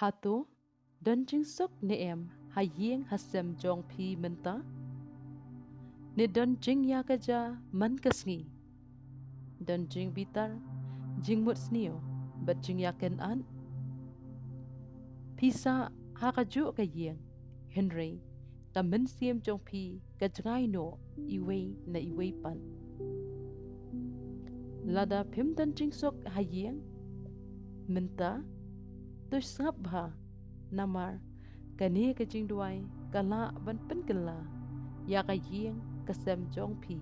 Hatu don jing sok ne em hayeng hasem jong pi menta ne don jing ya kaja man kasngi don jing bitar jing mut snio bat jing ya ken an pisa ha kaju ka yeng Henry ta men siem jong pi ka jngai no iwe na iwe pan lada phim don jing sok hayeng menta tu sngap bha namar kani ka jing duai kala ban pen kala ya ka yeng ka sem jong pi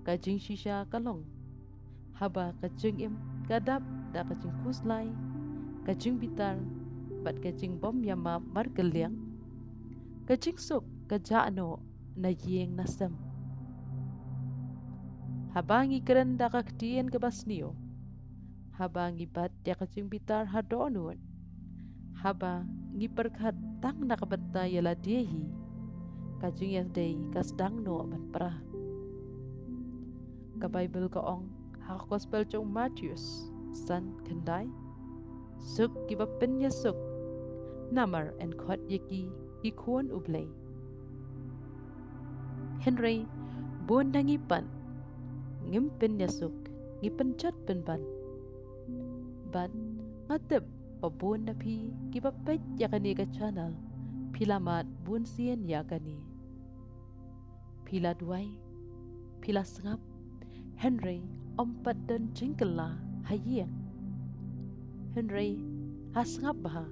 ka jing shisha kalong haba ka jing im kadap da ka jing kuslai ka jing bitar bat ka jing bom yama mar kaliang ka jing suk ka jano na yeng na sem haba ngi keren da ka ktien ka basnio haba ngi bat ya ka jing bitar hadonun haba ngi perkhat tang na ka batta yala dehi ka jing ya dei ka sedang no ban pra ka Bible ka ong ha gospel jong Matthews san kendai suk kiba penya suk namar en khot yeki ikon ublay Henry bon dangi pan ngim penya suk ngi penchat penban ban ngatep pabon na pi kiba pet yakani ka channel pilamat bun sien yakani pila duai pila sengap Henry ompat dan jingkela hayeng Henry hasngap bah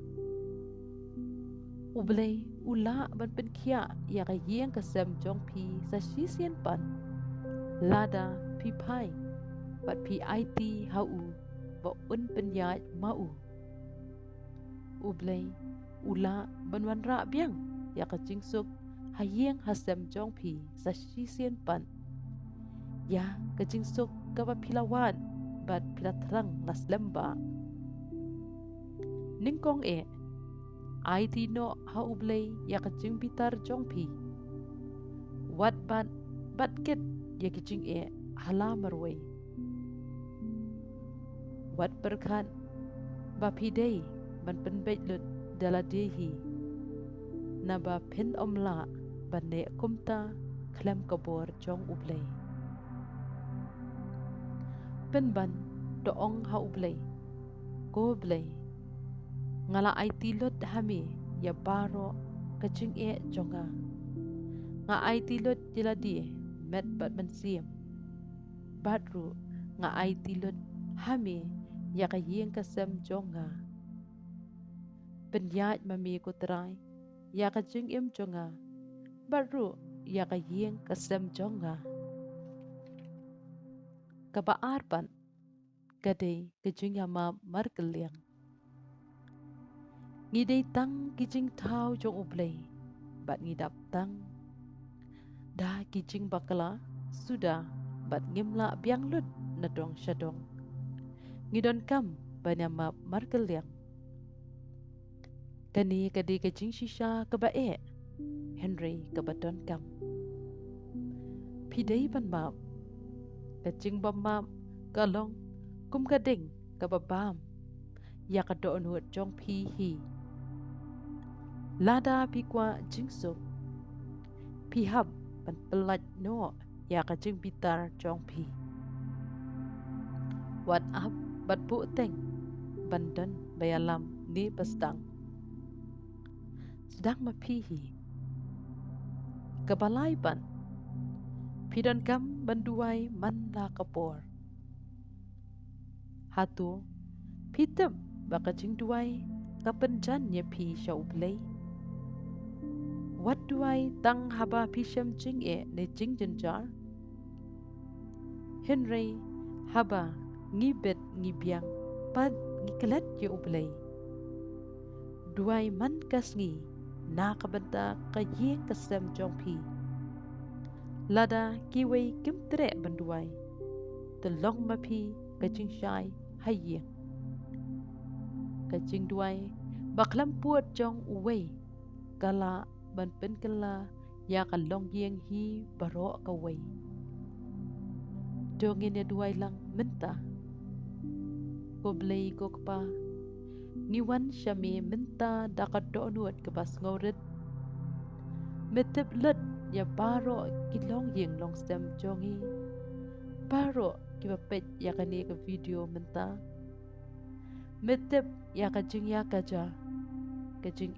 ublay ula ban penkia ya ka yeng ka sem jong pi sa sisien pan lada pi pai bat pi IT hau ba un penyat mau ublay ula ban wan ra biang ya ka jingsuk hayeng hasem jong pi sa sisien pan ya ka jingsuk ka ba pilawan bat pilatrang las lemba ningkong IT no ha ublay ya ka jing bitar jong pi wat bat ket ya ki jing hala marway wat berkhan ba pi day ban pen bet lut dala dehi na ba pen omla ban ne kumta klem kabor jong ublay pen ban do ong ha ublay ko ublay ngala IT lot hami ya baro kacing jonga nga IT lot jeladi met bat ban siem badru nga IT lot hami ya ka yeng kasem jonga penyat mami ko trai ya ka jing im jonga badru ya ka yeng kasem jonga ka ba arpan kadai ka jing ya ma mar keliang ngidai tang kijing tau jong ublay bat ngidap tang da kijing bakala sudah bat ngimla biang lut na dong syadong ngidon kam banyama markeliang kani kadi kijing shisha kabae Henry kabadon kam pidai ban map kajing bam map kalong kum kading kababam ya kadon hut jong pi hi lada pi kwa jingsuk pi hab ban pelat no ya ka jing bitar jong pi wat up bat bu teng bandan bayalam ni pastang sedang mapi hi kabalai ban pidan kam banduai man la kapor hatu pitem baka jing duai kapenjan ye pi shaublay wat duai tang haba pishem jing ne jing jenjar Henry haba ngibet ngibiang pad ngikelet ye ublay duai man kasngi na kabanta kaye kasem jong pi lada kiwe kim tre banduai telong mapi kajing shai hayeng kajing duai baklam puat jong uwe kala ban pen kala ya kalong yeng hi baro kawai dongin ya duai lang menta ko blay ko pa Niwan syami minta dakat doonut ke bas ngaurit. Metep let ya baro kilong yeng long stem jongi. Baro kiba pet ya kani ke video minta. Metep ya kajing ya kaja. Kajing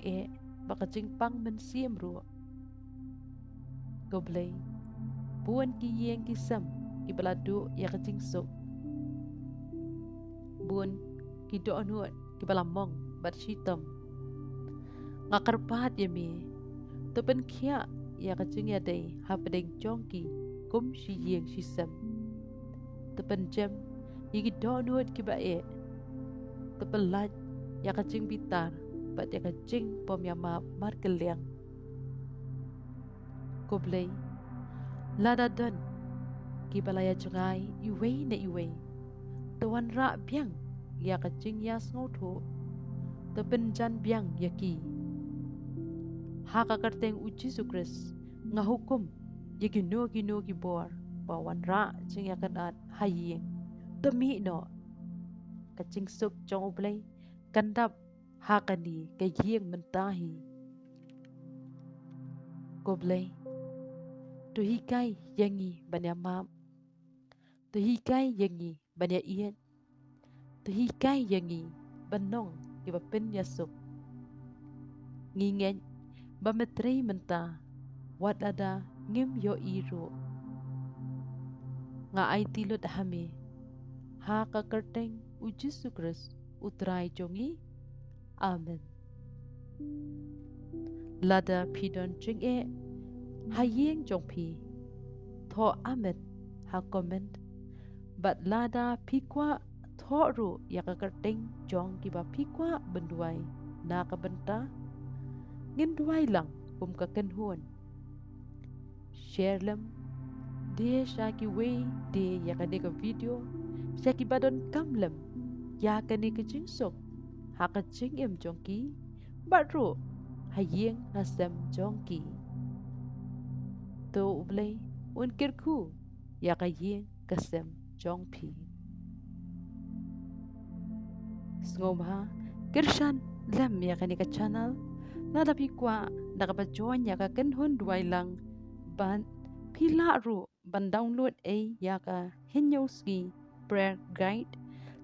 bakajing pang men siem ro. Goblay. Buan ki yeng ki sam ki balado ya kajing sok. Buan ki doonut ki balamong bat shitam. Ngakarpat ya mi. Tepen kia ya kajing ya day hapadeng jongki kum shi yeng shi sam. Tepen jam yigi doonut ki ba Tepen laj ya kajing bitar bat ya kajing pom ya ma mar keliang. Goblay. Lada don ki balaya jungai iway na iway. Tawan ra biang ya kajing ya sngoto. Tepen jan biang ya ki. Haka karteng uji sukres ngahukum ya gino ki bor bawan ra jing ya kanat haying. Demi no kajing suk jong oblay kandap hakani kaying mentahi. Goblay. Tuhikai yangi banya mam. Tuhikai yangi banya ian. Tuhikai yangi banong kiba pen yasuk. Ngingen bametrei menta wat ada ngim yo iro. Nga ai tilot hame ha ka kerteng uji sukres utrai jongi. Amen. Lada pidon jing hayeng jong pi. Tho amen ha comment. Bat lada pikwa tho ru ya ka kerteng jong kiba pikwa benduai na ka benta. Ngin duai lang pum ka kenhuan. Share lem de shaki way de ya ka de ka video shaki badon kamlem ya ka ne ka jingsok ha ka jing em jongki batru hayeng hasem jongki to ublay un kirku ya ka yeng kasem jongpi ngomha kirshan lem ya ka ne ka channel nada pikwa nakapa join ya ka kenhuan duai lang ban pila ru ban download ya ka hinyowski prayer guide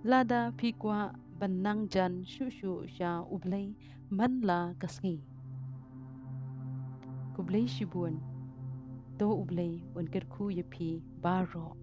lada pikwa ban nangjan shushu sha ublay manla kasngi kublay shibun to ublay un kerku yapi baro.